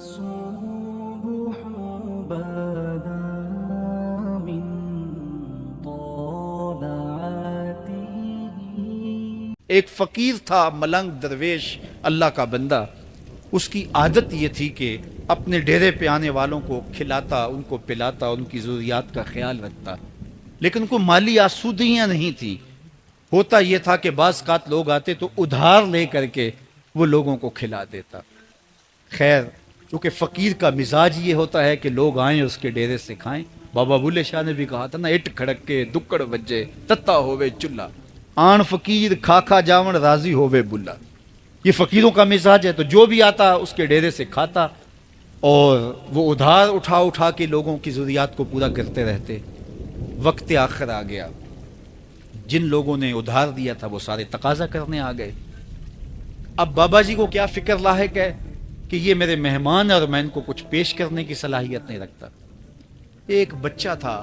الصبح بدا من طلعته. ایک فقیر تھا، ملنگ درویش، اللہ کا بندہ. اس کی عادت یہ تھی کہ اپنے ڈیرے پہ آنے والوں کو کھلاتا، ان کو پلاتا، ان کی ضروریات کا خیال رکھتا، لیکن کو مالی آسودگیاں نہیں تھی. ہوتا یہ تھا کہ بعض اوقات لوگ آتے تو ادھار لے کر کے وہ لوگوں کو کھلا دیتا. خیر، کیونکہ فقیر کا مزاج یہ ہوتا ہے کہ لوگ آئیں اس کے ڈیرے سے کھائیں. بابا بلے شاہ نے بھی کہا تھا نا، اٹ کھڑک کے دکڑ بجے تتا ہووے چلا، آن فقیر کھا کھا جاون راضی ہووے بلا. یہ فقیروں کا مزاج ہے. تو جو بھی آتا اس کے ڈیرے سے کھاتا اور وہ ادھار اٹھا اٹھا کے لوگوں کی ضروریات کو پورا کرتے رہتے. وقت آخر آ گیا، جن لوگوں نے ادھار دیا تھا وہ سارے تقاضا کرنے آ گئے. اب بابا جی کو کیا فکر لاحق ہے کہ یہ میرے مہمان اور میں ان کو کچھ پیش کرنے کی صلاحیت نہیں رکھتا. ایک بچہ تھا،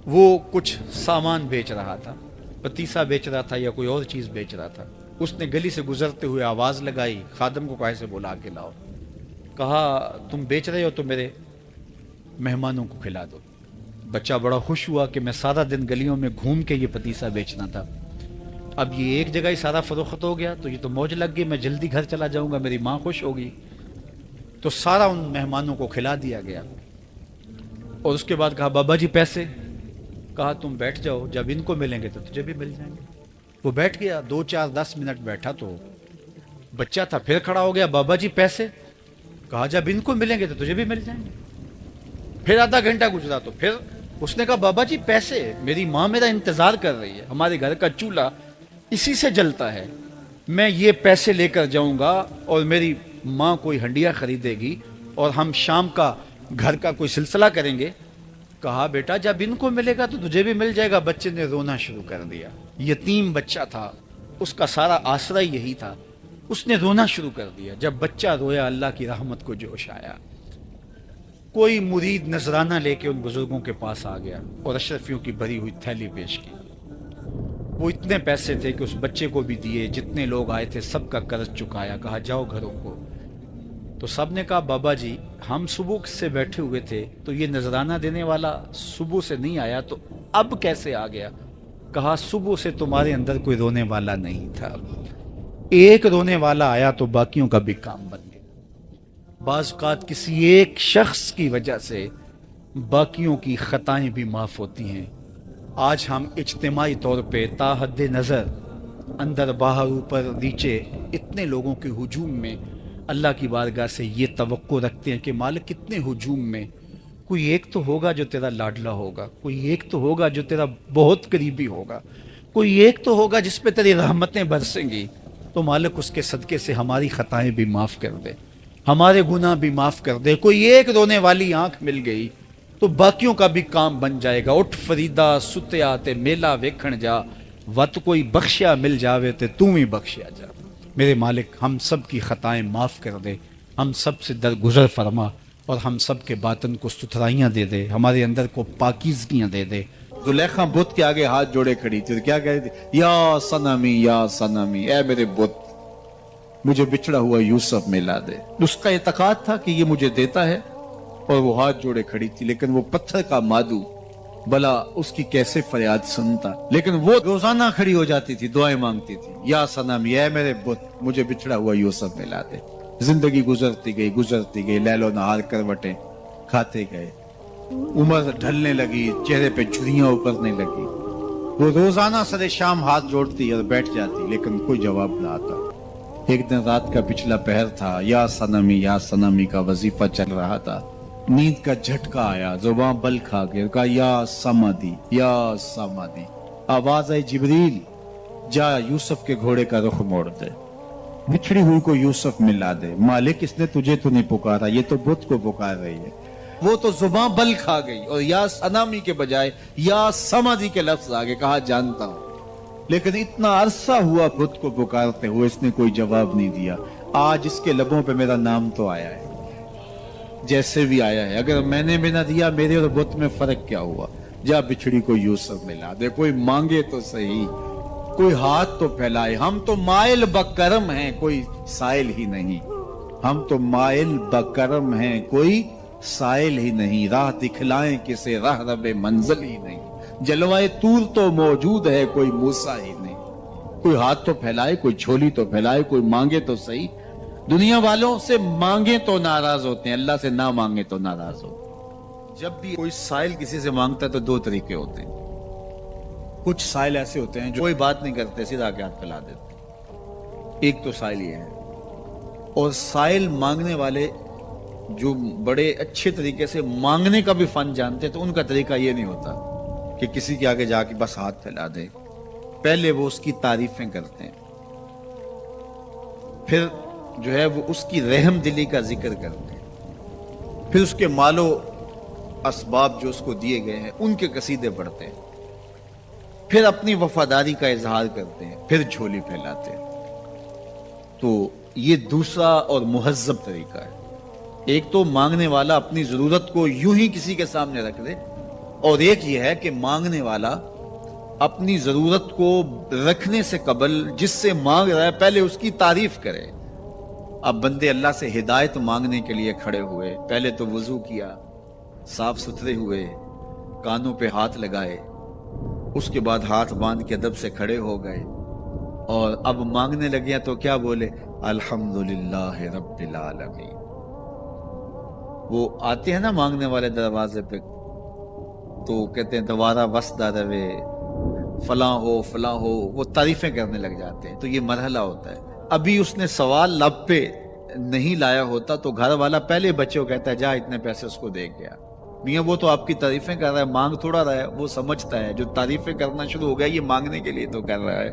وہ کچھ سامان بیچ رہا تھا، پتیسا بیچ رہا تھا یا کوئی اور چیز بیچ رہا تھا. اس نے گلی سے گزرتے ہوئے آواز لگائی، خادم کو کہا سے بلا کے لاؤ. کہا تم بیچ رہے ہو تو میرے مہمانوں کو کھلا دو. بچہ بڑا خوش ہوا کہ میں سارا دن گلیوں میں گھوم کے یہ پتیسا بیچنا تھا، اب یہ ایک جگہ ہی سارا فروخت ہو گیا تو یہ تو موج لگ گئی، میں جلدی گھر چلا جاؤں گا، میری ماں خوش ہوگی. تو سارا ان مہمانوں کو کھلا دیا گیا. اور اس کے بعد کہا بابا جی پیسے؟ کہا تم بیٹھ جاؤ، جب ان کو ملیں گے تو تجھے بھی مل جائیں گے. وہ بیٹھ گیا، 2 4 10 منٹ بیٹھا تو بچہ تھا پھر کھڑا ہو گیا، بابا جی پیسے؟ کہا جب ان کو ملیں گے تو تجھے بھی مل جائیں گے. پھر آدھا گھنٹہ گزرا تو پھر اس نے کہا بابا جی پیسے؟ میری ماں میرا انتظار کر رہی ہے، ہمارے گھر کا چولہا اسی سے جلتا ہے، میں یہ پیسے لے کر جاؤں گا اور میری ماں کوئی ہنڈیا خریدے گی اور ہم شام کا گھر کا کوئی سلسلہ کریں گے. کہا بیٹا جب ان کو ملے گا تو تجھے بھی مل جائے گا. بچے نے رونا شروع کر دیا. یتیم بچہ تھا، اس کا سارا آسرا یہی تھا. اس نے رونا شروع کر دیا. جب بچہ رویا اللہ کی رحمت کو جوش آیا. کوئی مرید نذرانہ لے کے ان بزرگوں کے پاس آ گیا اور اشرفیوں کی بھری ہوئی تھیلی پیش کی. وہ اتنے پیسے تھے کہ اس بچے کو بھی دیے، جتنے لوگ آئے تھے سب کا قرض چکایا. کہا جاؤ گھروں کو. تو سب نے کہا بابا جی ہم صبح سے بیٹھے ہوئے تھے تو یہ نذرانہ دینے والا صبح سے نہیں آیا تو اب کیسے آ گیا؟ کہا صبح سے تمہارے اندر کوئی رونے والا نہیں تھا، ایک رونے والا آیا تو باقیوں کا بھی کام بن گیا. بعض اوقات کسی ایک شخص کی وجہ سے باقیوں کی خطائیں بھی معاف ہوتی ہیں. آج ہم اجتماعی طور پہ تا حد نظر اندر باہر اوپر نیچے اتنے لوگوں کے ہجوم میں اللہ کی بارگاہ سے یہ توقع رکھتے ہیں کہ مالک کتنے ہجوم میں کوئی ایک تو ہوگا جو تیرا لاڈلا ہوگا، کوئی ایک تو ہوگا جو تیرا بہت قریبی ہوگا، کوئی ایک تو ہوگا جس پہ تیری رحمتیں برسیں گی. تو مالک اس کے صدقے سے ہماری خطائیں بھی معاف کر دے، ہمارے گناہ بھی معاف کر دے. کوئی ایک رونے والی آنکھ مل گئی تو باقیوں کا بھی کام بن جائے گا. اٹھ فریدا ستیا تے میلا ویکھن جا، وت کوئی بخشیا مل جاوے تے توں ہی بخشیا جا. میرے مالک ہم سب کی خطائیں معاف کر دے، ہم سب سے درگزر فرما اور ہم سب کے باطن کو ستھرائیاں دے دے، ہمارے اندر کو پاکیزگیاں دے دے. زلیخا بت کے آگے ہاتھ جوڑے کھڑی تھی کیا کہہ رہی تھی؟ یا صنمی یا صنمی، اے میرے بت مجھے بچھڑا ہوا یوسف ملا دے. اس کا اعتقاد تھا کہ یہ مجھے دیتا ہے اور وہ ہاتھ جوڑے کھڑی تھی. لیکن وہ پتھر کا مادو بلا اس کی کیسے فریاد سنتا. لیکن وہ روزانہ کھڑی ہو جاتی تھی، دعائیں مانگتی تھی، یا صنمی اے میرے بت مجھے بچھڑا ہوا یوسف ملا دے. زندگی گزرتی گئی، لیل و نہار کروٹیں کھاتے گئے. عمر ڈھلنے لگی، چہرے پہ جھریاں ابھرنے لگی. وہ روزانہ سر شام ہاتھ جوڑتی اور بیٹھ جاتی لیکن کوئی جواب نہ آتا. ایک دن رات کا پچھلا پہر تھا، یا صنمی کا وظیفہ چل رہا تھا. نیند کا جھٹکا آیا، زباں بل کھا گیا. کہا یا سمادی یا سمادی. آواز آئی جبریل جا یوسف کے گھوڑے کا رخ موڑ دے، بچھڑی ہوئی کو یوسف ملا دے. مالک اس نے تجھے تو نہیں پکارا، یہ تو بت کو پکار رہی ہے. وہ تو زباں بل کھا گئی اور یا صنمی کے بجائے یا سمادی کے لفظ آگے. کہا جانتا ہوں، لیکن اتنا عرصہ ہوا بت کو پکارتے ہوئے اس نے کوئی جواب نہیں دیا. آج اس کے لبوں پہ میرا نام تو آیا ہے، جیسے بھی آیا ہے. اگر میں نے بھی نہ دیا میرے اور بت میں فرق کیا ہوا؟ جا بچھڑی کو یوسف ملا دے. کوئی مانگے تو صحیح، کوئی ہاتھ تو پھیلائے. ہم تو مائل بکرم ہیں، کوئی سائل ہی نہیں. ہم تو مائل بکرم ہیں، کوئی سائل ہی نہیں، راہ دکھلائیں کسے راہ رب منزل ہی نہیں، جلوائے طور تو موجود ہے، کوئی موسیٰ ہی نہیں۔ کوئی ہاتھ تو پھیلائے، کوئی جھولی تو پھیلائے، کوئی مانگے تو صحیح۔ دنیا والوں سے مانگے تو ناراض ہوتے ہیں، اللہ سے نہ مانگے تو ناراض ہوتے ہیں۔ جب بھی کوئی سائل کسی سے مانگتا ہے تو دو طریقے ہوتے ہیں۔ کچھ سائل ایسے ہوتے ہیں جو کوئی بات نہیں کرتے، سیدھا کے ہاتھ پھیلا دیتے ہیں۔ ایک تو سائل یہ ہے، اور سائل مانگنے والے جو بڑے اچھے طریقے سے مانگنے کا بھی فن جانتے ہیں تو ان کا طریقہ یہ نہیں ہوتا کہ کسی کے آگے جا کے بس ہاتھ پھیلا دے، پہلے وہ اس کی تعریفیں کرتے ہیں، پھر جو ہے وہ اس کی رحم دلی کا ذکر کرتے ہیں، پھر اس کے مال و اسباب جو اس کو دیے گئے ہیں ان کے قصیدے پڑھتے ہیں، پھر اپنی وفاداری کا اظہار کرتے ہیں، پھر جھولی پھیلاتے ہیں۔ تو یہ دوسرا اور مہذب طریقہ ہے۔ ایک تو مانگنے والا اپنی ضرورت کو یوں ہی کسی کے سامنے رکھ دے، اور ایک یہ ہے کہ مانگنے والا اپنی ضرورت کو رکھنے سے قبل جس سے مانگ رہا ہے پہلے اس کی تعریف کرے۔ اب بندے اللہ سے ہدایت مانگنے کے لیے کھڑے ہوئے، پہلے تو وضو کیا، صاف ستھرے ہوئے، کانوں پہ ہاتھ لگائے، اس کے بعد ہاتھ باندھ کے ادب سے کھڑے ہو گئے، اور اب مانگنے لگے تو کیا بولے؟ الحمدللہ رب العالمین۔ وہ آتے ہیں نا مانگنے والے دروازے پہ تو کہتے ہیں دوبارہ وسدہ روے، فلاں ہو فلاں ہو، وہ تعریفیں کرنے لگ جاتے ہیں۔ تو یہ مرحلہ ہوتا ہے۔ ابھی اس نے سوال لب پہ نہیں لایا ہوتا تو گھر والا پہلے بچے کو کہتا ہے جا اتنے پیسے اس کو دے گیا۔ میاں وہ تو آپ کی تعریفیں کر رہا ہے، مانگ تھوڑا رہا ہے۔ وہ سمجھتا ہے جو تعریفیں کرنا شروع ہو گیا یہ مانگنے کے لیے تو کر رہا ہے۔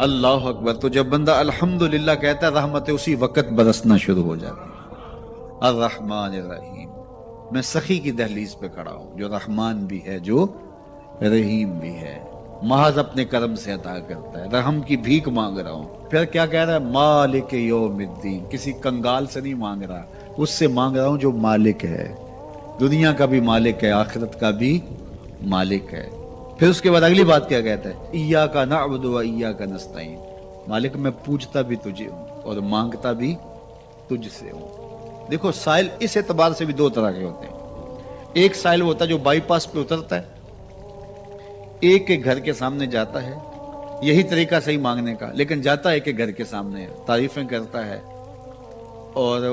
اللہ اکبر۔ تو جب بندہ الحمدللہ کہتا ہے رحمتیں اسی وقت برسنا شروع ہو جاتی۔ الرحمن الرحیم۔ میں سخی کی دہلیز پہ کھڑا ہوں جو رحمان بھی ہے جو رحیم بھی ہے، محض اپنے کرم سے عطا کرتا ہے، رحم کی بھیک مانگ رہا ہوں۔ پھر کیا کہہ رہا ہے؟ مالک یوم الدین۔ کسی کنگال سے نہیں مانگ رہا، اس سے مانگ رہا ہوں جو مالک ہے، دنیا کا بھی مالک ہے، آخرت کا بھی مالک ہے۔ پھر اس کے بعد اگلی بات کیا کہتا ہے؟ ایاک نعبد و ایاک نستعین۔ مالک میں پوجتا بھی تجھے ہوں اور مانگتا بھی تجھ سے ہوں۔ دیکھو سائل اس اعتبار سے بھی دو طرح کے ہوتے ہیں۔ ایک سائل ہوتا ہے جو بائی پاس پہ اترتا ہے، ایک کے گھر کے سامنے جاتا ہے، یہی طریقہ صحیح مانگنے کا، لیکن جاتا ہے کہ گھر کے سامنے تعریفیں کرتا ہے، اور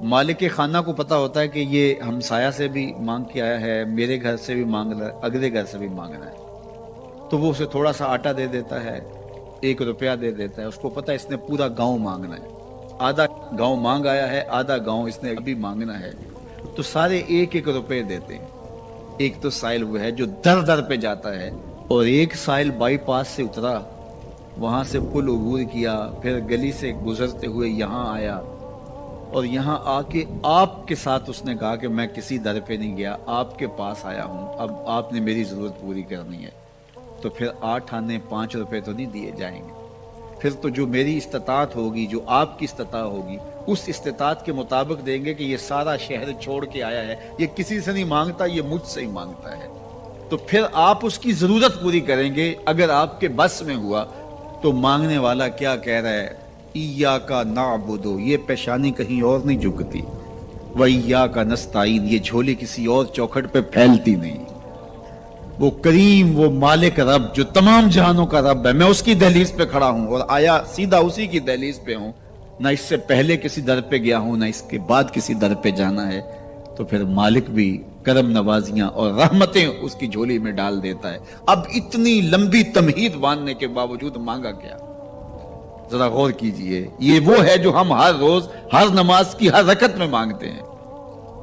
مالک خانہ کو پتا ہوتا ہے کہ یہ ہمسایہ سے بھی مانگ کے آیا ہے، میرے گھر سے بھی مانگ رہا ہے، اگلے گھر سے بھی مانگ رہا ہے، تو وہ اسے تھوڑا سا آٹا دے دیتا ہے، 1 روپیہ دے دیتا ہے۔ اس کو پتا ہے اس نے پورا گاؤں مانگنا ہے، آدھا گاؤں مانگ آیا ہے، آدھا گاؤں اس نے ابھی مانگنا ہے، تو سارے 1-1 روپے دیتے ہیں۔ ایک تو سائل وہ ہے جو در در پہ جاتا ہے، اور ایک سائل بائی پاس سے اترا، وہاں سے پل عبور کیا، پھر گلی سے گزرتے ہوئے یہاں آیا، اور یہاں آ کے آپ کے ساتھ اس نے کہا کہ میں کسی در پہ نہیں گیا، آپ کے پاس آیا ہوں، اب آپ نے میری ضرورت پوری کرنی ہے، تو پھر 8 آنے 5 روپے تو نہیں دیے جائیں گے، پھر تو جو میری استطاعت ہوگی، جو آپ کی استطاعت ہوگی، اس استطاعت کے مطابق دیں گے کہ یہ سارا شہر چھوڑ کے آیا ہے، یہ کسی سے نہیں مانگتا، یہ مجھ سے ہی مانگتا ہے، تو پھر آپ اس کی ضرورت پوری کریں گے۔ اگر آپ کے بس میں ہوا تو مانگنے والا کیا کہہ رہا ہے؟ ایاک نعبد، یہ پیشانی کہیں اور نہیں جھکتی، و ایاک نستعین، یہ جھولی کسی اور چوکھٹ پہ پھیلتی نہیں۔ وہ کریم، وہ مالک رب جو تمام جہانوں کا رب ہے، میں اس کی دہلیز پہ کھڑا ہوں، اور آیا سیدھا اسی کی دہلیز پہ ہوں، نہ اس سے پہلے کسی در پہ گیا ہوں، نہ اس کے بعد کسی در پہ جانا ہے، تو پھر مالک بھی کرم نوازیاں اور رحمتیں اس کی جھولی میں ڈال دیتا ہے۔ اب اتنی لمبی تمہید باندھنے کے باوجود مانگا کیا؟ ذرا غور کیجئے، یہ وہ ہے جو ہم ہر روز ہر نماز کی ہر رکعت میں مانگتے ہیں،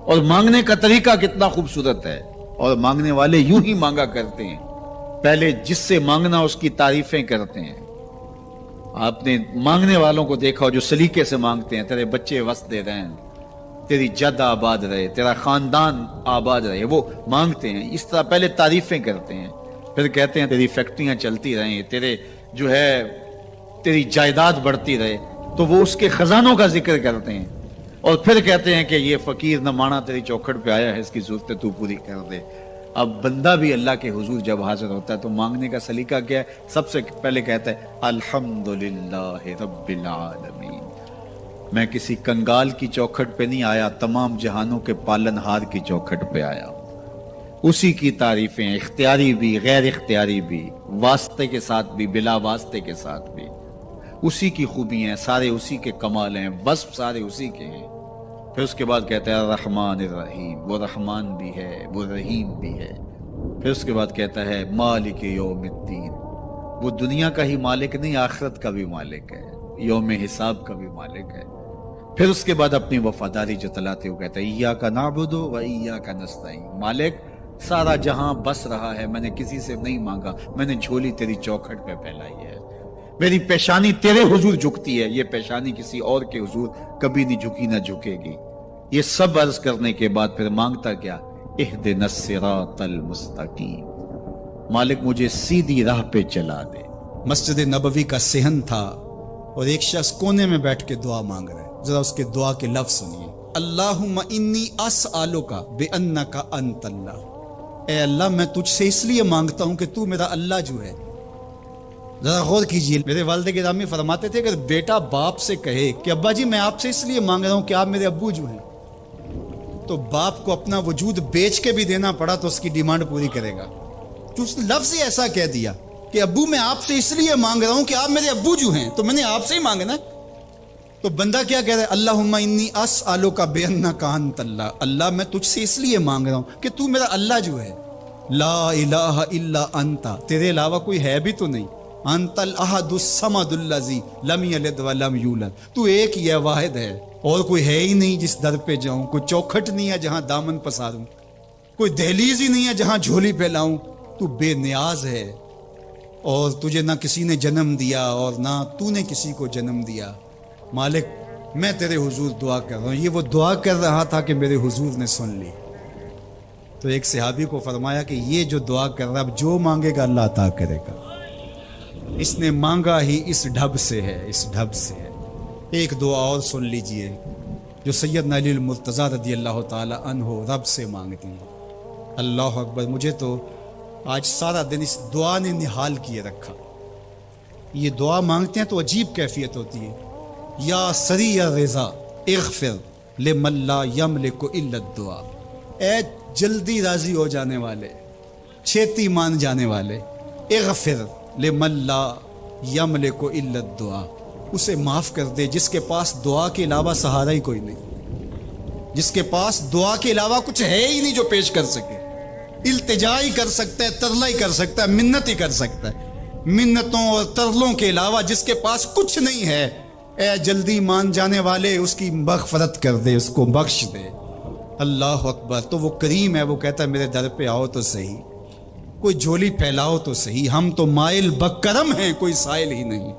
اور مانگنے کا طریقہ کتنا خوبصورت ہے، اور مانگنے والے یوں ہی مانگا کرتے ہیں، پہلے جس سے مانگنا اس کی تعریفیں کرتے ہیں۔ آپ نے مانگنے والوں کو دیکھا جو سلیقے سے مانگتے ہیں، تیرے بچے وسط دے رہے ہیں، تیری جد آباد رہے، تیرا خاندان آباد رہے، وہ مانگتے ہیں، اس طرح پہلے تعریفیں کرتے ہیں، پھر کہتے ہیں تیری فیکٹریاں چلتی رہیں، تیرے جو ہے تیری جائیداد بڑھتی رہے، تو وہ اس کے خزانوں کا ذکر کرتے ہیں، اور پھر کہتے ہیں کہ یہ فقیر نہ مانا تیری چوکھٹ پہ آیا ہے، اس کی ضرورتیں تو پوری کر دے۔ اب بندہ بھی اللہ کے حضور جب حاضر ہوتا ہے تو مانگنے کا سلیقہ کیا ہے؟ سب سے پہلے کہتا ہے الحمدللہ رب العالمین، میں کسی کنگال کی چوکھٹ پہ نہیں آیا، تمام جہانوں کے پالن ہار کی چوکھٹ پہ آیا ہوں۔ اسی کی تعریفیں اختیاری بھی غیر اختیاری بھی، واسطے کے ساتھ بھی بلا واسطے کے ساتھ بھی، اسی کی خوبی ہیں، سارے اسی کے کمال ہیں، وصف سارے اسی کے ہیں۔ پھر اس کے بعد کہتا ہے الرحمن الرحیم، وہ رحمان بھی ہے وہ رحیم بھی ہے۔ پھر اس کے بعد کہتا ہے مالک یوم الدین، وہ دنیا کا ہی مالک نہیں، آخرت کا بھی مالک ہے، یوم حساب کا بھی مالک ہے۔ پھر اس کے بعد اپنی وفاداری جتلاتے ہوئے کہتا ہے ایاک نعبد و ایاک نستعین، مالک سارا جہاں بس رہا ہے، میں نے کسی سے نہیں مانگا، میں نے جھولی تیری چوکھٹ پہ پھیلائی ہے، میری پیشانی تیرے حضور جھکتی ہے، یہ پیشانی کسی اور کے حضور کبھی نہیں جھکی نہ جھکے گی۔ یہ سب عرض کرنے کے بعد پھر مانگتا کیا؟ اہدنا الصراط المستقیم، مالک مجھے سیدھی راہ پہ چلا دے۔ مسجد نبوی کا صحن تھا اور ایک شخص کونے میں بیٹھ کے دعا مانگ رہا ہے، ذرا اس کے دعا کے لفظ سنیے۔ اللہم انی اسألک بانک انت اللہ، اے اللہ میں تجھ سے اس لیے مانگتا ہوں کہ تو میرا اللہ جو ہے۔ ذرا غور کیجئے، میرے والد گرامی فرماتے تھے کہ بیٹا باپ سے کہے کہ ابا جی میں آپ سے اس لیے مانگ رہا ہوں کہ آپ میرے ابو جو ہیں، تو باپ کو اپنا وجود بیچ کے بھی دینا پڑا تو اس کی ڈیمانڈ پوری کرے گا۔ تو اس نے لفظ ہی ایسا کہہ دیا کہ ابو میں آپ سے اس لیے مانگ رہا ہوں کہ آپ میرے ابو جو ہیں، تو میں نے آپ سے ہی مانگنا۔ تو بندہ کیا کہہ رہا ہے؟ اللہم انی اسألک بانک انت اللہ، اللہ میں تجھ سے اس لیے مانگ رہا ہوں کہ تو میرا اللہ جو ہے۔ لا الہ الا انت، تیرے علاوہ کوئی ہے بھی تو نہیں۔ انت الاحد الصمد الذی لم یلد ولم یولد، تو ایک ہی ہے، واحد ہے، اور کوئی ہے ہی نہیں جس در پہ جاؤں، کوئی چوکھٹ نہیں ہے جہاں دامن پساروں، کوئی دہلیز ہی نہیں ہے جہاں جھولی پھیلاؤں۔ تو بے نیاز ہے اور تجھے نہ کسی نے جنم دیا اور نہ تو نے کسی کو جنم دیا۔ مالک میں تیرے حضور دعا کر رہا ہوں۔ یہ وہ دعا کر رہا تھا کہ میرے حضور نے سن لی۔ تو ایک صحابی کو فرمایا کہ یہ جو دعا کر رہا اب جو مانگے گا اللہ عطا کرے گا، اس نے مانگا ہی اس ڈھب سے ہے، اس ڈھب سے ہے۔ ایک دعا اور سن لیجئے جو سیدنا علی المرتضیٰ رضی اللہ تعالی عنہ رب سے مانگتے ہیں۔ اللہ اکبر، مجھے تو آج سارا دن اس دعا نے نحال کیے رکھا۔ یہ دعا مانگتے ہیں تو عجیب کیفیت ہوتی ہے۔ یا سریع الرضا اغفر لمن لا یملک الا الدعاء، اے جلدی راضی ہو جانے والے، چھیتی مان جانے والے، اغفر لمن لا یملک الا الدعاء، اسے معاف کر دے جس کے پاس دعا کے علاوہ سہارا ہی کوئی نہیں، جس کے پاس دعا کے علاوہ کچھ ہے ہی نہیں جو پیش کر سکے۔ التجا ہی کر سکتا ہے، ترلا ہی کر سکتا ہے، منت ہی کر سکتا ہے، منتوں اور ترلوں کے علاوہ جس کے پاس کچھ نہیں ہے، اے جلدی مان جانے والے اس کی مغفرت کر دے، اس کو بخش دے۔ اللہ اکبر۔ تو وہ کریم ہے، وہ کہتا ہے میرے در پہ آؤ تو صحیح، کوئی جھولی پھیلاؤ تو صحیح، ہم تو مائل بکرم ہیں، کوئی سائل ہی نہیں،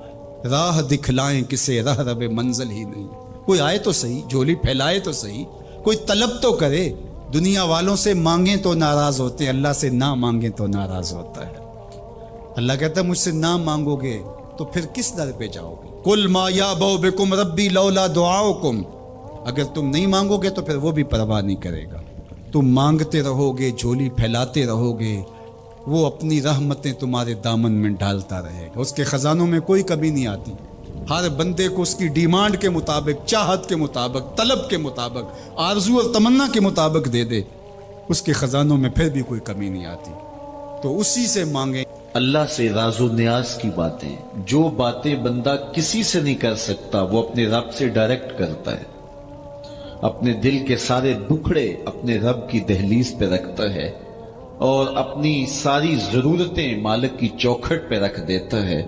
راہ دکھلائیں کسے راہ رب منزل ہی نہیں، کوئی آئے تو صحیح، جھولی پھیلائے تو صحیح، کوئی طلب تو کرے۔ دنیا والوں سے مانگیں تو ناراض ہوتے ہیں، اللہ سے نہ مانگیں تو ناراض ہوتا ہے۔ اللہ کہتا ہے مجھ سے نہ مانگو گے تو پھر کس در پہ جاؤ گے؟ قل ما یعبؤ بکم ربی لولا دعاؤکم، اگر تم نہیں مانگو گے تو پھر وہ بھی پرواہ نہیں کرے گا۔ تم مانگتے رہو گے، جھولی پھیلاتے رہو گے، وہ اپنی رحمتیں تمہارے دامن میں ڈالتا رہے گا۔ اس کے خزانوں میں کوئی کمی نہیں آتی، ہر بندے کو اس کی ڈیمانڈ کے مطابق، چاہت کے مطابق، طلب کے مطابق، آرزو اور تمنا کے مطابق دے دے، اس کے خزانوں میں پھر بھی کوئی کمی نہیں آتی۔ تو اسی سے مانگیں۔ اللہ سے راز و نیاز کی باتیں، جو باتیں بندہ کسی سے نہیں کر سکتا وہ اپنے رب سے ڈائریکٹ کرتا ہے، اپنے دل کے سارے دکھڑے اپنے رب کی دہلیز پہ رکھتا ہے اور اپنی ساری ضرورتیں مالک کی چوکھٹ پہ رکھ دیتا ہے،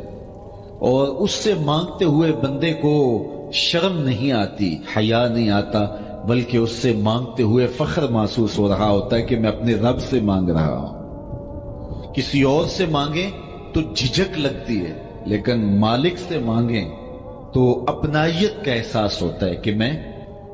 اور اس سے مانگتے ہوئے بندے کو شرم نہیں آتی، حیا نہیں آتا، بلکہ اس سے مانگتے ہوئے فخر محسوس ہو رہا ہوتا ہے کہ میں اپنے رب سے مانگ رہا ہوں۔ کسی اور سے مانگیں تو جھجک لگتی ہے، لیکن مالک سے مانگیں تو اپنائیت کا احساس ہوتا ہے کہ میں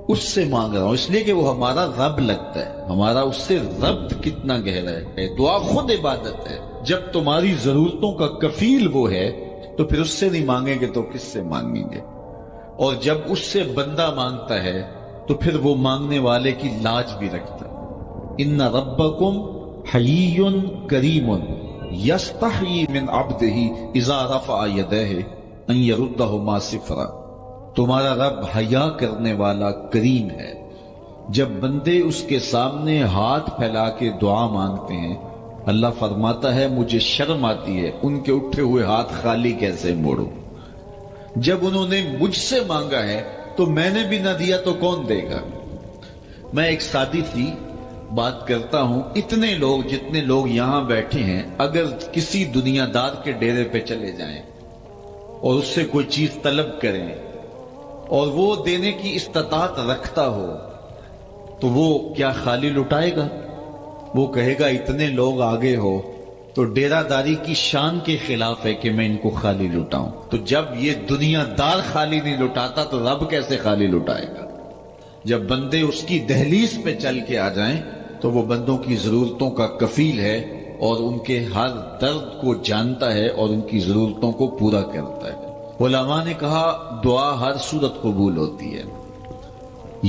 اس سے مانگ رہا ہوں، اس لیے کہ وہ ہمارا رب لگتا ہے، ہمارا اس سے ربط کتنا گہرا ہے۔ دعا خود عبادت ہے، جب تمہاری ضرورتوں کا کفیل وہ ہے تو پھر اس سے نہیں مانگیں گے تو کس سے مانگیں گے؟ اور جب اس سے بندہ مانگتا ہے تو پھر وہ مانگنے والے کی لاج بھی رکھتا ہے۔ ان ربکم حیی کریم یستحیی من عبدہ اذا رفع یدیہ ان یردہما صفرا، تمہارا رب حیا کرنے والا کریم ہے. جب بندے اس کے سامنے ہاتھ پھیلا کے دعا مانگتے ہیں اللہ فرماتا ہے مجھے شرم آتی ہے ان کے اٹھے ہوئے ہاتھ خالی کیسے موڑوں. جب انہوں نے مجھ سے مانگا ہے تو میں نے بھی نہ دیا تو کون دے گا. میں ایک سادی سی بات کرتا ہوں، اتنے لوگ جتنے لوگ یہاں بیٹھے ہیں اگر کسی دنیا دار کے ڈیرے پہ چلے جائیں اور اس سے کوئی چیز طلب کریں اور وہ دینے کی استطاعت رکھتا ہو تو وہ کیا خالی لٹائے گا؟ وہ کہے گا اتنے لوگ آگے ہو تو ڈیرہ داری کی شان کے خلاف ہے کہ میں ان کو خالی لٹاؤں. تو جب یہ دنیا دار خالی نہیں لٹاتا تو رب کیسے خالی لٹائے گا؟ جب بندے اس کی دہلیز پہ چل کے آ جائیں تو وہ بندوں کی ضرورتوں کا کفیل ہے اور ان کے ہر درد کو جانتا ہے اور ان کی ضرورتوں کو پورا کرتا ہے. علماء نے کہا دعا ہر صورت قبول ہوتی ہے.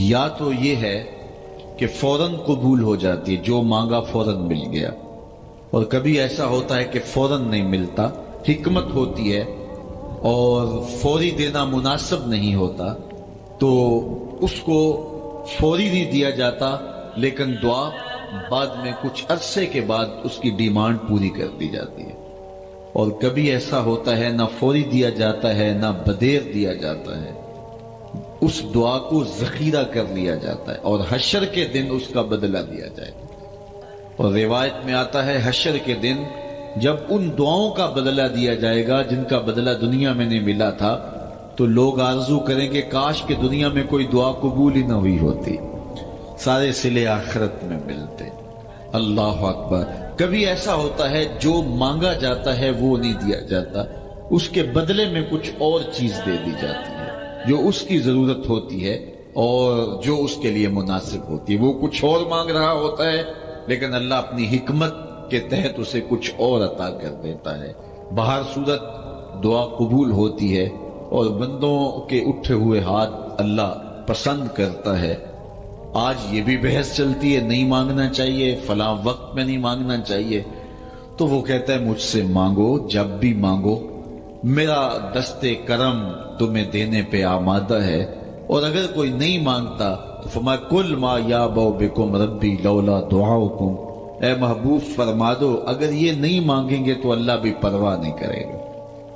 یا تو یہ ہے کہ فوراً قبول ہو جاتی ہے، جو مانگا فوراً مل گیا، اور کبھی ایسا ہوتا ہے کہ فوراً نہیں ملتا، حکمت ہوتی ہے اور فوری دینا مناسب نہیں ہوتا تو اس کو فوری نہیں دیا جاتا، لیکن دعا بعد میں کچھ عرصے کے بعد اس کی ڈیمانڈ پوری کر دی جاتی ہے. اور کبھی ایسا ہوتا ہے نہ فوری دیا جاتا ہے نہ بدیر دیا جاتا ہے، اس دعا کو ذخیرہ کر لیا جاتا ہے اور حشر کے دن اس کا بدلہ دیا جائے. اور روایت میں آتا ہے حشر کے دن جب ان دعاؤں کا بدلہ دیا جائے گا جن کا بدلہ دنیا میں نہیں ملا تھا تو لوگ آرزو کریں گے کاش کہ دنیا میں کوئی دعا قبول ہی نہ ہوئی ہوتی، سارے صلے آخرت میں ملتے. اللہ اکبر. کبھی ایسا ہوتا ہے جو مانگا جاتا ہے وہ نہیں دیا جاتا، اس کے بدلے میں کچھ اور چیز دے دی جاتی ہے جو اس کی ضرورت ہوتی ہے اور جو اس کے لیے مناسب ہوتی ہے. وہ کچھ اور مانگ رہا ہوتا ہے لیکن اللہ اپنی حکمت کے تحت اسے کچھ اور عطا کر دیتا ہے. بہر صورت دعا قبول ہوتی ہے اور بندوں کے اٹھے ہوئے ہاتھ اللہ پسند کرتا ہے. آج یہ بھی بحث چلتی ہے نہیں مانگنا چاہیے، فلاں وقت میں نہیں مانگنا چاہیے، تو وہ کہتا ہے مجھ سے مانگو جب بھی مانگو، میرا دست کرم تمہیں دینے پہ آمادہ ہے. اور اگر کوئی نہیں مانگتا تو فرمایا کل ما یابو بکم ربی لولا دعاؤکم، اے محبوب فرما دو اگر یہ نہیں مانگیں گے تو اللہ بھی پرواہ نہیں کرے گا.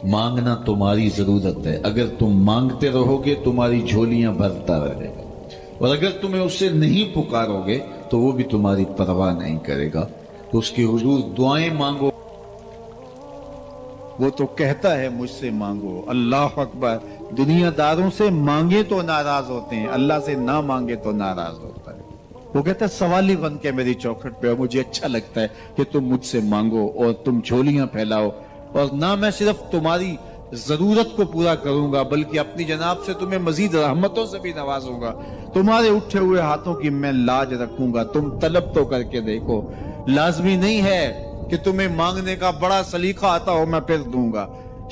مانگنا تمہاری ضرورت ہے، اگر تم مانگتے رہو گے تمہاری جھولیاں بھرتا رہے گا، اور اگر تمہیں اسے نہیں پکارو گے تو وہ بھی تمہاری پرواہ نہیں کرے گا. تو اس کی حضور دعائیں مانگو. وہ تو کہتا ہے مجھ سے مانگو. اللہ اکبر. دنیا داروں سے مانگے تو ناراض ہوتے ہیں، اللہ سے نہ مانگے تو ناراض ہوتا ہے. وہ کہتا ہے سوالی بن کے میری چوکھٹ پہ، اور مجھے اچھا لگتا ہے کہ تم مجھ سے مانگو اور تم جھولیاں پھیلاؤ، اور نہ میں صرف تمہاری ضرورت کو پورا کروں گا بلکہ اپنی جناب سے تمہیں مزید رحمتوں سے بھی نوازوں گا. تمہارے اٹھے ہوئے ہاتھوں کی میں لاج رکھوں گا. تم طلب تو کر کے دیکھو. لازمی نہیں ہے کہ تمہیں مانگنے کا بڑا سلیقہ آتا ہو میں پھر دوں گا.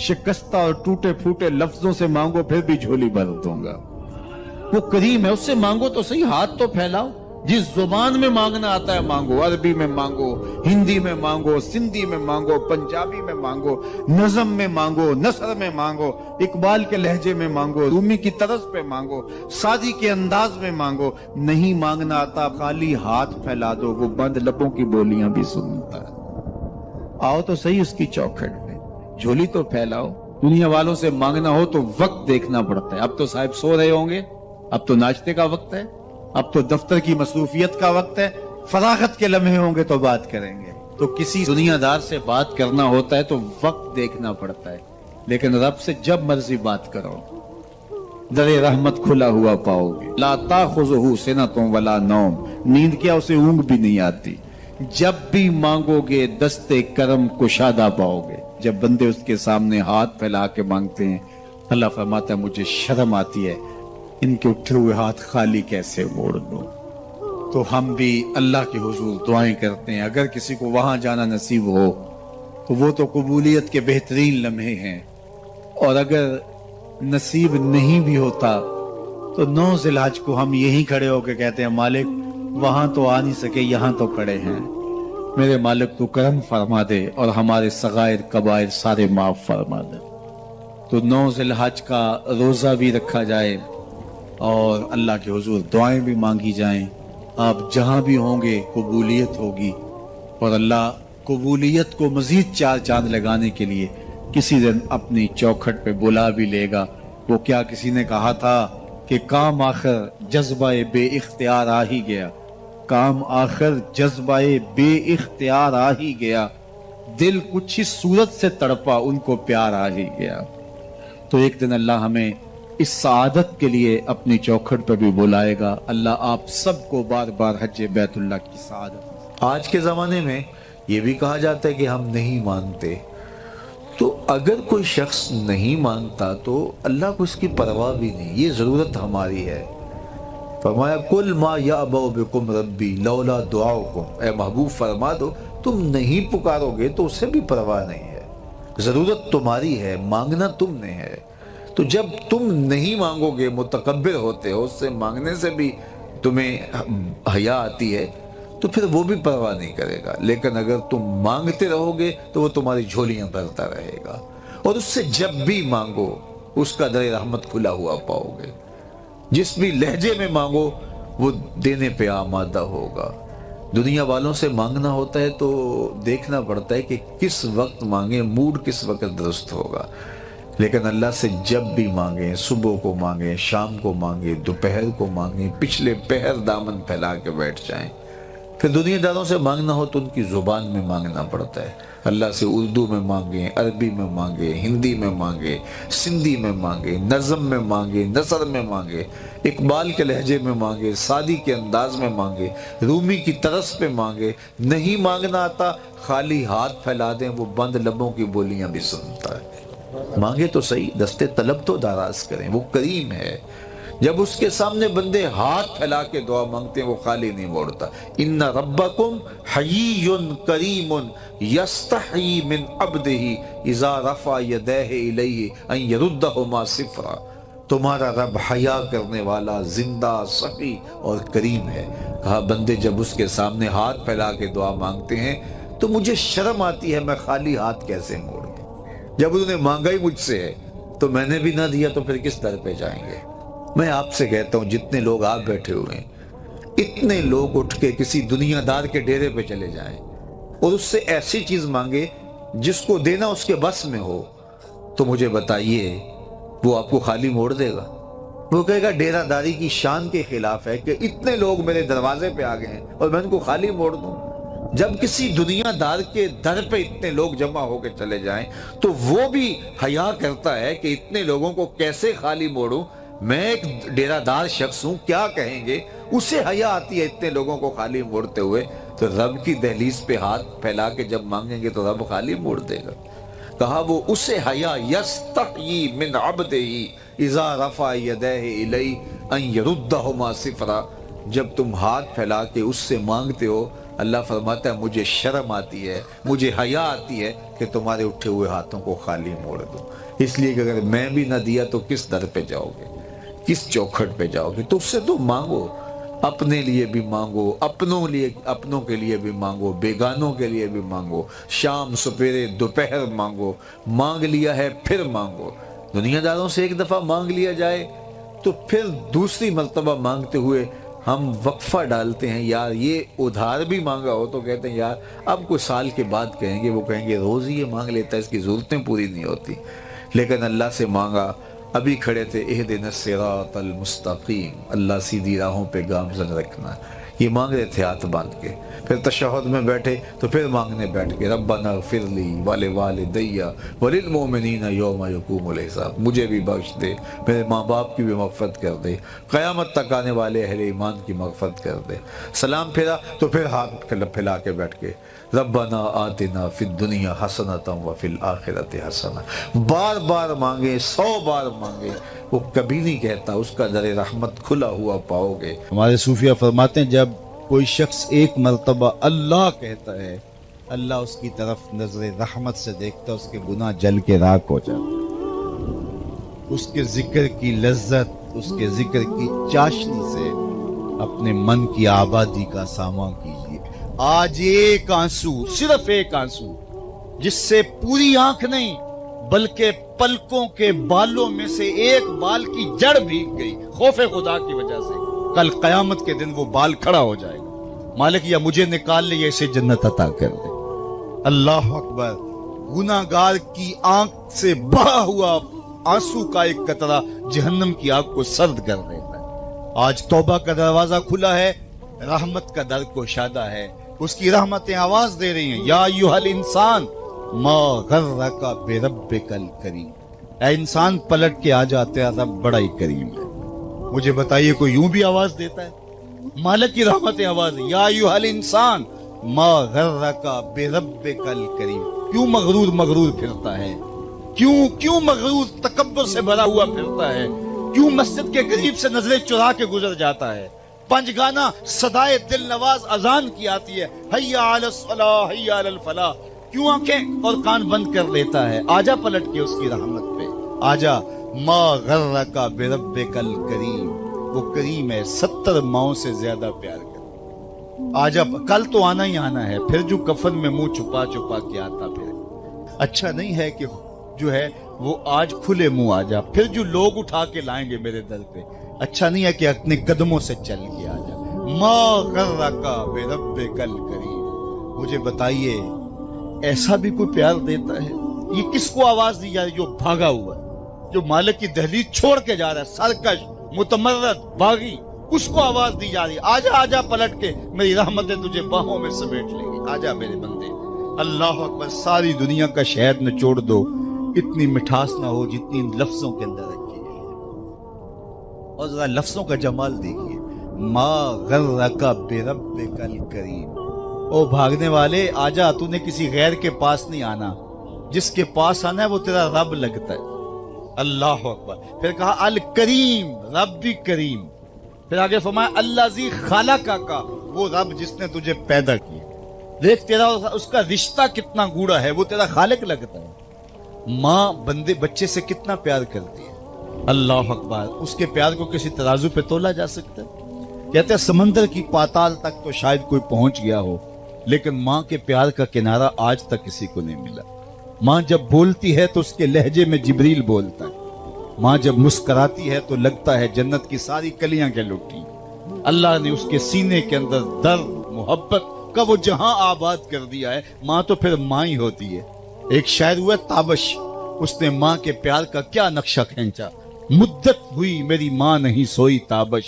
شکستہ اور ٹوٹے پھوٹے لفظوں سے مانگو پھر بھی جھولی بھر دوں گا. وہ کریم ہے، اس سے مانگو تو صحیح، ہاتھ تو پھیلاؤ. جس زبان میں مانگنا آتا ہے مانگو. عربی میں مانگو، ہندی میں مانگو، سندھی میں مانگو، پنجابی میں مانگو، نظم میں مانگو، نثر میں مانگو، اقبال کے لہجے میں مانگو، رومی کی طرز پہ مانگو، سادی کے انداز میں مانگو. نہیں مانگنا آتا خالی ہاتھ پھیلا دو، وہ بند لبوں کی بولیاں بھی سنتا ہے. آؤ تو صحیح اس کی چوکھٹ میں، جھولی تو پھیلاؤ. دنیا والوں سے مانگنا ہو تو وقت دیکھنا پڑتا ہے. اب تو صاحب سو رہے ہوں گے، اب تو ناشتے کا وقت ہے، اب تو دفتر کی مصروفیت کا وقت ہے، فراغت کے لمحے ہوں گے تو بات کریں گے. تو کسی دنیا دار سے بات کرنا ہوتا ہے تو وقت دیکھنا پڑتا ہے، لیکن رب سے جب مرضی بات کرو در رحمت کھلا ہوا پاؤ گے. لا تاخذہ سنۃ ولا نوم، نیند کیا اسے اونگ بھی نہیں آتی. جب بھی مانگو گے دست کرم کشادہ پاؤ گے. جب بندے اس کے سامنے ہاتھ پھیلا کے مانگتے ہیں اللہ فرماتا ہے مجھے شرم آتی ہے ان کے اٹھے ہوئے ہاتھ خالی کیسے موڑ دو. تو ہم بھی اللہ کے حضور دعائیں کرتے ہیں. اگر کسی کو وہاں جانا نصیب ہو تو وہ تو قبولیت کے بہترین لمحے ہیں، اور اگر نصیب نہیں بھی ہوتا تو 9 ذی الحج کو ہم یہی کھڑے ہو کے کہتے ہیں مالک وہاں تو آ نہیں سکے، یہاں تو کھڑے ہیں، میرے مالک تو کرم فرما دے اور ہمارے صغائر کبائر سارے معاف فرما دے. تو 9 ذی-الحج کا روزہ بھی رکھا جائے اور اللہ کے حضور دعائیں بھی مانگی جائیں. آپ جہاں بھی ہوں گے قبولیت ہوگی، اور اللہ قبولیت کو مزید 4 چاند لگانے کے لیے کسی دن اپنی چوکھٹ پہ بلا بھی لے گا. وہ کیا کسی نے کہا تھا کہ کام آخر جذبہ بے اختیار آ ہی گیا، کام آخر جذبہ بے اختیار آ ہی گیا، دل کچھ ہی صورت سے تڑپا ان کو پیار آ ہی گیا. تو ایک دن اللہ ہمیں اس سعادت کے لیے اپنی چوکھٹ پہ بھی بلائے گا. اللہ آپ سب کو بار بار حج بیت اللہ کی سعادت. آج کے زمانے میں یہ بھی کہا جاتا ہے کہ ہم نہیں مانگتے، تو اگر کوئی شخص نہیں مانگتا تو اللہ کو اس کی پرواہ بھی نہیں، یہ ضرورت ہماری ہے. فرمایا کل ما یعبأ بکم ربی لولا دعاؤکم، اے محبوب فرما دو تم نہیں پکارو گے تو اسے بھی پرواہ نہیں ہے. ضرورت تمہاری ہے، مانگنا تم نے ہے. تو جب تم نہیں مانگو گے، متکبر ہوتے ہو، اس سے مانگنے سے بھی تمہیں حیا آتی ہے، تو پھر وہ بھی پرواہ نہیں کرے گا. لیکن اگر تم مانگتے رہو گے تو وہ تمہاری جھولیاں بھرتا رہے گا، اور اس سے جب بھی مانگو اس کا در رحمت کھلا ہوا پاؤ گے. جس بھی لہجے میں مانگو وہ دینے پہ آمادہ ہوگا. دنیا والوں سے مانگنا ہوتا ہے تو دیکھنا پڑتا ہے کہ کس وقت مانگیں، موڈ کس وقت درست ہوگا. لیکن اللہ سے جب بھی مانگیں، صبح کو مانگیں، شام کو مانگیں، دوپہر کو مانگیں، پچھلے پہر دامن پھیلا کے بیٹھ جائیں. پھر دنیا داروں سے مانگنا ہو تو ان کی زبان میں مانگنا پڑتا ہے. اللہ سے اردو میں مانگیں، عربی میں مانگیں، ہندی میں مانگیں، سندھی میں مانگیں، نظم میں مانگیں، نثر میں مانگیں، اقبال کے لہجے میں مانگیں، سعدی کے انداز میں مانگیں، رومی کی طرز پہ مانگیں. نہیں مانگنا آتا خالی ہاتھ پھیلا دیں، وہ بند لبوں کی بولیاں بھی سنتا ہے. مانگے تو صحیح، دستے طلب تو دراز کریں، وہ کریم ہے. جب اس کے سامنے بندے ہاتھ پھیلا کے دعا مانگتے ہیں وہ خالی نہیں موڑتا. ان ربکم حیی کریم یستحیی من عبدہ اذا رفع یدیہ الیہ ان یردہما صفرا. تمہارا رب حیا کرنے والا، زندہ، سخی اور کریم ہے. کہا بندے جب اس کے سامنے ہاتھ پھیلا کے دعا مانگتے ہیں تو مجھے شرم آتی ہے، میں خالی ہاتھ کیسے موڑ دوں. جب انہوں نے مانگا ہی مجھ سے ہے تو میں نے بھی نہ دیا تو پھر کس در پہ جائیں گے. میں آپ سے کہتا ہوں جتنے لوگ آپ بیٹھے ہوئے ہیں، اتنے لوگ اٹھ کے کسی دنیا دار کے ڈیرے پہ چلے جائیں اور اس سے ایسی چیز مانگے جس کو دینا اس کے بس میں ہو، تو مجھے بتائیے وہ آپ کو خالی موڑ دے گا؟ وہ کہے گا ڈیرہ داری کی شان کے خلاف ہے کہ اتنے لوگ میرے دروازے پہ آ گئے ہیں اور میں ان کو خالی موڑ دوں. جب کسی دنیا دار کے در پہ اتنے لوگ جمع ہو کے چلے جائیں تو وہ بھی حیا کرتا ہے کہ اتنے لوگوں کو کیسے خالی موڑوں، میں ایک ڈیرہ دار شخص ہوں، کیا کہیں گے. اسے حیا آتی ہے اتنے لوگوں کو خالی موڑتے ہوئے. تو رب کی دہلیز پہ ہاتھ پھیلا کے جب مانگیں گے تو رب خالی موڑ دے گا. کہا وہ اسے حیا یستحیی من عبدہ اذا رفع یدیہ الیہ ان یردہما صفرا. جب تم ہاتھ پھیلا کے اس سے مانگتے ہو، اللہ فرماتا ہے مجھے شرم آتی ہے، مجھے حیا آتی ہے کہ تمہارے اٹھے ہوئے ہاتھوں کو خالی موڑ دوں. اس لیے کہ اگر میں بھی نہ دیا تو کس در پہ جاؤ گے، کس چوکھٹ پہ جاؤ گے. تو اس سے تو مانگو، اپنے لیے بھی مانگو، اپنوں کے لیے بھی مانگو، بیگانوں کے لیے بھی مانگو، شام سپیرے دوپہر مانگو. مانگ لیا ہے پھر مانگو. دنیا داروں سے ایک دفعہ مانگ لیا جائے تو پھر دوسری مرتبہ مانگتے ہوئے ہم وقفہ ڈالتے ہیں. یار یہ ادھار بھی مانگا ہو تو کہتے ہیں یار اب کچھ سال کے بعد کہیں گے، وہ کہیں گے روز ہی یہ مانگ لیتا ہے، اس کی ضرورتیں پوری نہیں ہوتی. لیکن اللہ سے مانگا، ابھی کھڑے تھے اہدنا الصراط المستقیم، اللہ سیدھی راہوں پہ گامزن رکھنا. یہ مانگ رہے تھے ہاتھ باندھ کے. پھر تشہد میں بیٹھے تو پھر مانگنے بیٹھ کے ربنا اغفر لی ولوالدی وللمؤمنین یوم یقوم الحساب. مجھے بھی بخش دے، میرے ماں باپ کی بھی مغفرت کر دے، قیامت تک آنے والے اہل ایمان کی مغفرت کر دے. سلام پھیرا تو پھر ہاتھ پھیلا کے بیٹھ کے ربنا آتنا فی الدنیا حسنۃ وفی الآخرۃ حسنہ. بار بار مانگے، 100 بار مانگے، وہ کبھی نہیں کہتا اس کا در رحمت کھلا ہوا پاؤ گے. ہمارے صوفیہ فرماتے ہیں جب کوئی شخص ایک مرتبہ اللہ کہتا ہے، اللہ اس کی طرف نظر رحمت سے دیکھتا ہے، اس کے گناہ جل کے راکھ ہو جاتے. اس کے ذکر کی لذت، اس کے ذکر کی چاشنی سے اپنے من کی آبادی کا سامان کیجیے. آج ایک آنسو، صرف ایک آنسو، جس سے پوری آنکھ نہیں بلکہ پلکوں کے بالوں میں سے ایک بال کی جڑ بھیگ گئی خوف خدا کی وجہ سے، کل قیامت کے دن وہ بال کھڑا ہو جائے گا، مالک یا مجھے نکال لے یا اسے جنت عطا کر دے۔ اللہ اکبر۔ گناہگار کی آنکھ سے بہا ہوا آنسو کا ایک قطرہ جہنم کی آگ کو سرد کر دیتا ہے۔ آج توبہ کا دروازہ کھلا ہے، رحمت کا در گشادہ ہے، اس کی رحمتیں آواز دے رہی ہیں، یا ایھا الانسان ما غرک بربک الکریم، اے انسان پلٹ کے آ جاتے ہیں، رب بڑا ہی کریم ہے۔ مجھے بتائیے کوئی یوں بھی آواز دیتا ہے؟ مالک کی رحمتیں آواز ہے، یا ایھا الانسان ما غرک بربک الکریم۔ کیوں مغرور پھرتا ہے؟ کیوں مغرور تکبر سے بھرا ہوا پھرتا ہے؟ کیوں مسجد کے قریب سے نظریں چرا کے گزر جاتا ہے؟ پنج گانا صدائے دل نواز اذان کی آتی ہے، حی علی الصلاح حی علی الفلاح، کیوں آنکھیں اور کان بند کر لیتا ہے؟ آجا پلٹ کے اس کی رحمت پہ، آجا۔ ما غرک بربک الکریم، وہ کریم ہے، 70 ماؤں سے زیادہ پیار کرتا۔ آجا، کل تو آنا ہی آنا ہے، پھر جو کفن میں منہ چھپا چھپا کے آتا پھر اچھا نہیں ہے کہ جو ہے وہ آج کھلے منہ آ جا، پھر جو لوگ اٹھا کے لائیں گے میرے در پہ، اچھا نہیں ہے کہ اپنے قدموں سے چل کے آ جا۔ ما غرک بربک الکریم۔ مجھے بتائیے ایسا بھی کوئی پیار دیتا ہے؟ یہ کس کو آواز دی جا رہی؟ جو بھاگا ہوا ہے، جو مالک کی دہلیز چھوڑ کے جا رہا ہے، سرکش، متمرد، باغی، اس کو آواز دی جا رہی ہے، آجا آجا پلٹ کے، میری رحمتیں تجھے باہوں میں سمیٹ لیں گی، آجا میرے بندے۔ اللہ اکبر۔ ساری دنیا کا شہد نچوڑ دو، اتنی مٹھاس نہ ہو جتنی ان لفظوں کے اندر رکھی گئی ہے۔ اور ذرا لفظوں کا جمال دیکھیے، ما غرک بربک الکریم۔ او بھاگنے والے، آجا، تو نے کسی غیر کے پاس نہیں آنا، جس کے پاس آنا ہے وہ تیرا رب لگتا ہے۔ اللہ اکبر۔ پھر کہا الکریم، رب بھی کریم۔ پھر آگے فرمایا الذی خلقک کا، وہ رب جس نے تجھے پیدا کیا۔ دیکھ تیرا اس کا رشتہ کتنا گوڑا ہے، وہ تیرا خالق لگتا ہے۔ ماں بچے سے کتنا پیار کرتی ہے، اللہ اکبر۔ اس کے پیار کو کسی ترازو پہ تولا جا سکتا ہے؟ کہتے ہیں سمندر کی پاتال تک تو شاید کوئی پہنچ گیا ہو، لیکن ماں کے پیار کا کنارہ آج تک کسی کو نہیں ملا۔ ماں جب بولتی ہے تو اس کے لہجے میں جبریل بولتا ہے، ماں جب مسکراتی ہے تو لگتا ہے جنت کی ساری کلیاں کے لٹی۔ اللہ نے اس کے سینے کے اندر درد محبت کا وہ جہاں آباد کر دیا ہے۔ ماں تو پھر ماں ہی ہوتی ہے۔ ایک شاعر ہوا تابش، اس نے ماں کے پیار کا کیا نقشہ کھینچا۔ مدت ہوئی میری ماں نہیں سوئی تابش،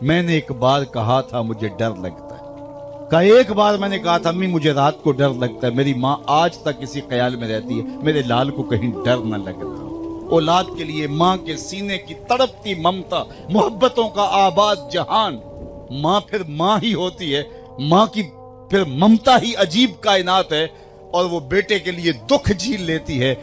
میں نے ایک بار کہا تھا مجھے ڈر لگتا ہے۔ ایک بار میں نے کہا تھا امی مجھے رات کو ڈر لگتا ہے، میری ماں آج تک اسی خیال میں رہتی ہے میرے لال کو کہیں ڈر نہ لگ رہا۔ اولاد کے لیے ماں کے سینے کی تڑپتی ممتا، محبتوں کا آباد جہان، ماں پھر ماں ہی ہوتی ہے۔ ماں کی پھر ممتا ہی عجیب کائنات ہے، اور وہ بیٹے کے لیے دکھ جھیل لیتی ہے،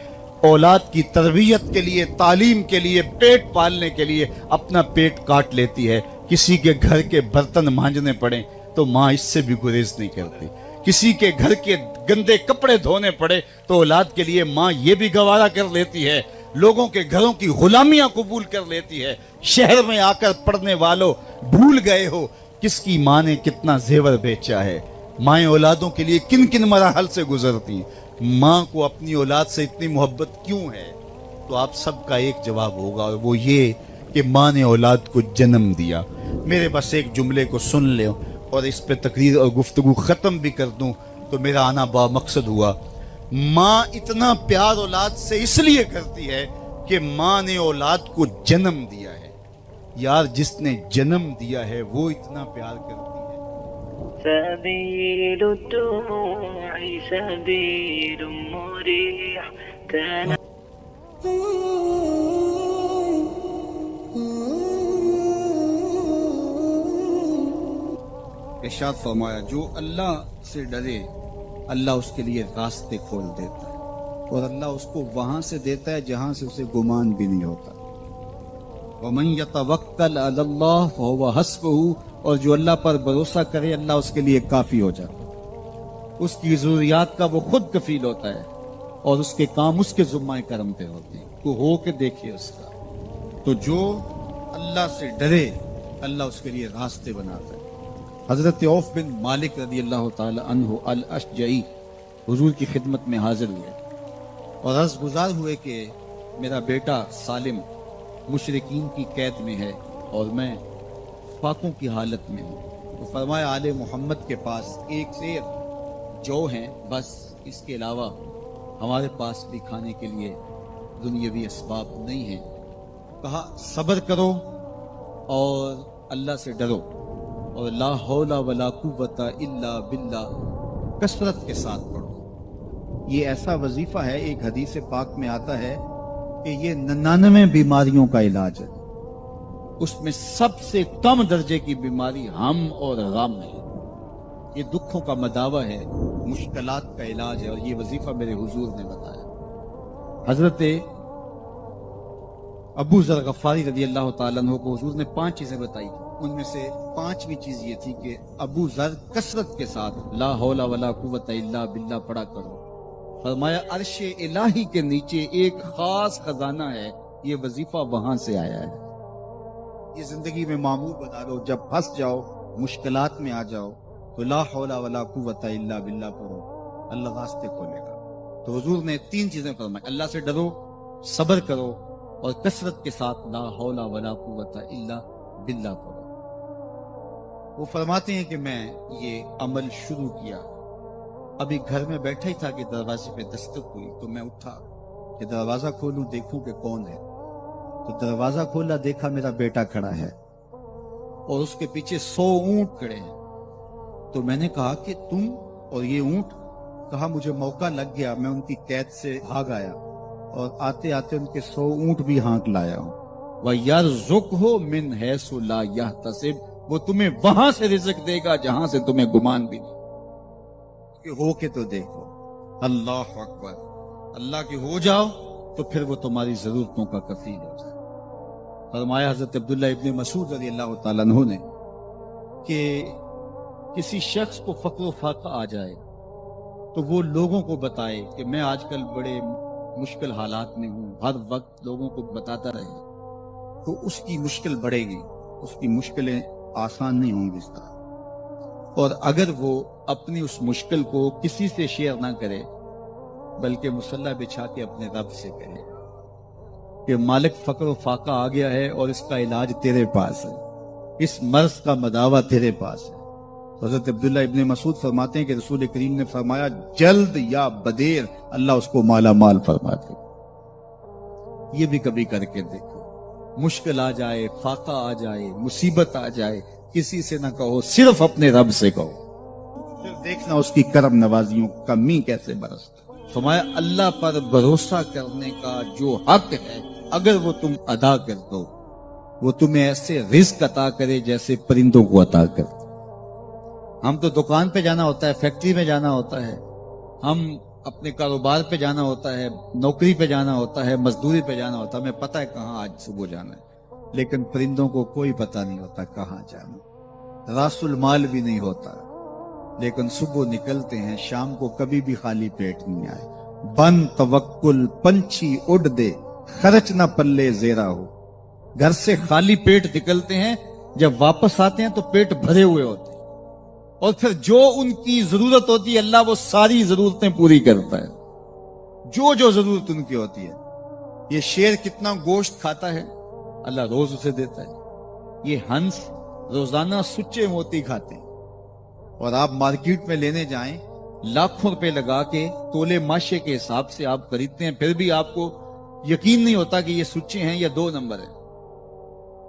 اولاد کی تربیت کے لیے، تعلیم کے لیے، پیٹ پالنے کے لیے اپنا پیٹ کاٹ لیتی ہے۔ کسی کے گھر کے برتن مانجنے پڑے تو ماں اس سے بھی گریز نہیں کرتی، کسی کے گھر کے گندے کپڑے دھونے پڑے تو اولاد کے لیے ماں یہ بھی گوارا کر لیتی ہے، لوگوں کے گھروں کی غلامیاں قبول کر لیتی ہے۔ شہر میں آ کر پڑھنے والوں بھول گئے ہو کس کی ماں نے کتنا زیور بیچا ہے۔ مائیں اولادوں کے لیے کن کن مراحل سے گزرتی ہیں، ماں کو اپنی اولاد سے اتنی محبت کیوں ہے؟ تو آپ سب کا ایک جواب ہوگا، اور وہ یہ کہ ماں نے اولاد کو جنم دیا۔ میرے بس ایک جملے کو سن لیں اور اس پہ تقریر اور گفتگو ختم بھی کر دوں تو میرا آنا با مقصد ہوا۔ ماں اتنا پیار اولاد سے اس لیے کرتی ہے کہ ماں نے اولاد کو جنم دیا ہے۔ یار جس نے جنم دیا ہے وہ اتنا پیار کرتی ہے۔ سبيل الدموع سبيل مريح ارشاد فرمایا جو اللہ سے ڈرے اللہ اس کے لیے راستے کھول دیتا ہے، اور اللہ اس کو وہاں سے دیتا ہے جہاں سے اسے گمان بھی نہیں ہوتا۔ وَمَن يَتَوَكَّلْ عَلَى اللَّهِ فَهُوَ حَسْبُهُ، اور جو اللہ پر بھروسہ کرے اللہ اس کے لیے کافی ہو جاتا ہے، اس کی ضروریات کا وہ خود کفیل ہوتا ہے، اور اس کے کام اس کے ذمہ کرم پہ ہوتے ہیں، تو ہو کے دیکھے اس کا۔ تو جو اللہ سے ڈرے اللہ اس کے لیے راستے بناتا ہے۔ حضرت عوف بن مالک رضی اللہ تعالی عنہ الاشجعی حضور کی خدمت میں حاضر ہوئے، اور عرض گزار ہوئے کہ میرا بیٹا سالم مشرکین کی قید میں ہے اور میں فاقوں کی حالت میں ہوں. تو فرمایا آل محمد کے پاس ایک سیر جو ہیں بس، اس کے علاوہ ہمارے پاس بھی کھانے کے لیے دنیاوی اسباب نہیں ہیں. کہا صبر کرو اور اللہ سے ڈرو اور لا حول ولا قوت الا باللہ کثرت کے ساتھ پڑھو. یہ ایسا وظیفہ ہے، ایک حدیث پاک میں آتا ہے کہ یہ 99 بیماریوں کا علاج ہے. اس میں سب سے کم درجے کی بیماری ہم اور غم ہے. یہ دکھوں کا مداوع ہے، مشکلات کا علاج ہے، اور یہ وظیفہ میرے حضور نے بتایا. حضرت ابو ذر غفاری رضی اللہ تعالیٰ عنہ کو حضور نے 5 چیزیں بتائی تھی. ان میں سے 5ویں چیز یہ تھی کہ ابو ذر کثرت کے ساتھ لا حول ولا قوت الا باللہ پڑھا کرو. فرمایا عرش الہی کے نیچے ایک خاص خزانہ ہے، یہ وظیفہ وہاں سے آیا ہے. یہ زندگی میں معمول بنا لو، جب پھنس جاؤ، مشکلات میں آ جاؤ تو لا حول ولا قوت الا باللہ پڑھو، اللہ راستے کھولے گا. تو حضور نے 3 چیزیں فرمائی: اللہ سے ڈرو، صبر کرو اور کثرت کے ساتھ لا حول ولا قوت الا باللہ پڑھو. وہ فرماتے ہیں کہ میں یہ عمل شروع کیا، ابھی گھر میں بیٹھا ہی تھا کہ دروازے پہ دستک ہوئی تو میں اٹھا کہ دروازہ کھولوں دیکھوں کہ کون ہے. تو دروازہ کھولا، دیکھا میرا بیٹا کھڑا ہے اور اس کے پیچھے 100 اونٹ کھڑے ہیں. تو میں نے کہا کہ تم اور یہ اونٹ؟ کہا مجھے موقع لگ گیا، میں ان کی قید سے بھاگ آیا اور آتے آتے ان کے 100 اونٹ بھی ہانک لایا ہوں. وَيَرْزُقْهُ مِنْ حَيْثُ لَا يَحْتَسِبُ، وہ تمہیں وہاں سے رزق دے گا جہاں سے تمہیں گمان بھی نہیں. کہ ہو کے تو دیکھو. اللہ اکبر. اللہ کے ہو جاؤ تو پھر وہ تمہاری ضرورتوں کا کفیل ہو جائے. فرمایا حضرت عبداللہ ابن مسعود رضی اللہ تعالیٰ عنہ نے کہ کسی شخص کو فقر و فاقہ آ جائے تو وہ لوگوں کو بتائے کہ میں آج کل بڑے مشکل حالات میں ہوں، ہر وقت لوگوں کو بتاتا رہے تو اس کی مشکل بڑھے گی، اس کی مشکلیں آسان نہیں ہوں گی اس طرح. اور اگر وہ اپنی اس مشکل کو کسی سے شیئر نہ کرے بلکہ مصلی بچھا کے اپنے رب سے کہے کہ مالک فقر و فاقہ آ گیا ہے اور اس کا علاج تیرے پاس ہے، اس مرض کا مداوع تیرے پاس ہے. حضرت عبداللہ ابن مسعود فرماتے ہیں کہ رسول کریم نے فرمایا جلد یا بدیر اللہ اس کو مالا مال فرما دے. یہ بھی کبھی کر کے دیکھو. مشکل آ جائے، فاقہ آ جائے، مصیبت آ جائے، کسی سے نہ کہو، صرف اپنے رب سے کہو. پھر دیکھنا اس کی کرم نوازیوں کا می کیسے برستا. فرمایا اللہ پر بھروسہ کرنے کا جو حق ہے اگر وہ تم ادا کر دو، وہ تمہیں ایسے رزق عطا کرے جیسے پرندوں کو عطا کرتے. ہم تو دکان پہ جانا ہوتا ہے، فیکٹری میں جانا ہوتا ہے، ہم اپنے کاروبار پہ جانا ہوتا ہے، نوکری پہ جانا ہوتا ہے، مزدوری پہ جانا ہوتا ہے، ہمیں پتہ ہے کہاں آج صبح جانا ہے. لیکن پرندوں کو کوئی پتہ نہیں ہوتا کہاں جانا. راس المال بھی نہیں ہوتا لیکن صبح نکلتے ہیں، شام کو کبھی بھی خالی پیٹ نہیں آئے. بن توکل پنچھی اڑ دے، خرچ نہ پلے زیرا ہو. گھر سے خالی پیٹ نکلتے ہیں، جب واپس آتے ہیں تو پیٹ بھرے ہوئے ہوتے ہیں اور پھر جو ان کی ضرورت ہوتی ہے اللہ وہ ساری ضرورتیں پوری کرتا ہے، جو ضرورت ان کی ہوتی ہے. یہ شیر کتنا گوشت کھاتا ہے اللہ روز اسے دیتا ہے. یہ ہنس روزانہ سچے موتی کھاتے ہیں اور آپ مارکیٹ میں لینے جائیں لاکھوں روپے لگا کے تولے ماشے کے حساب سے آپ خریدتے ہیں، پھر بھی آپ کو یقین نہیں ہوتا کہ یہ سچے ہیں یا 2 نمبر ہیں.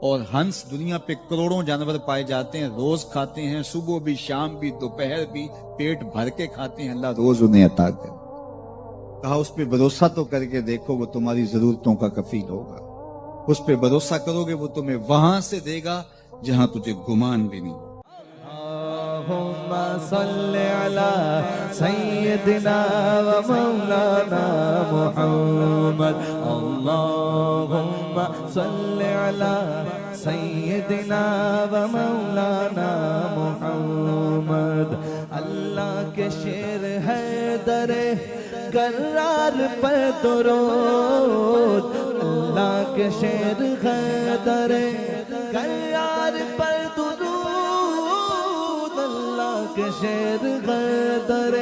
اور ہنس دنیا پہ کروڑوں جانور پائے جاتے ہیں، روز کھاتے ہیں، صبح بھی، شام بھی، دوپہر بھی، پیٹ بھر کے کھاتے ہیں، اللہ روز انہیں عطا کرے. کہا اس پہ بھروسہ تو کر کے دیکھو، وہ تمہاری ضرورتوں کا کفیل ہوگا. اس پہ بھروسہ کرو گے وہ تمہیں وہاں سے دے گا جہاں تجھے گمان بھی نہیں. اللہم صل علی سیدنا و مولانا محمد. اللہم صل علی سیدنا و مولانا محمد. اللہ کے شیر ہے در کرار پر درود، اللہ کے شیر ہے در کرار پر درود، اللہ کے شیر حیدر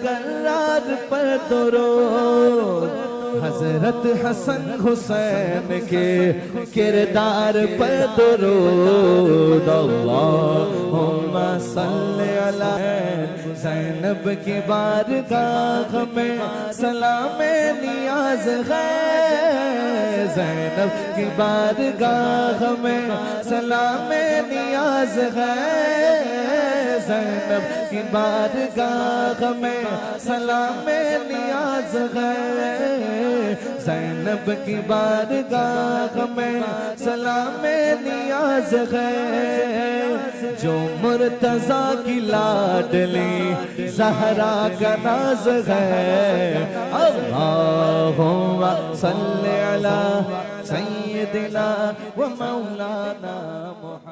کرار پر درود حضرت حسن حسین کے کردار پر درود اللہم صلی علی زینب کی بارگاہ میں سلام نیاز ہے زینب کی بارگاہ میں سلام نیاز ہے زینب کی بارگاہ میں سلام نیاز ہے زینب کی بارگاہ میں سلام نیاز ہے جو مرتضیٰ کی لاڈلی زہرا کا ناز ہے اللہم صلی علی سیدنا و مولانا محمد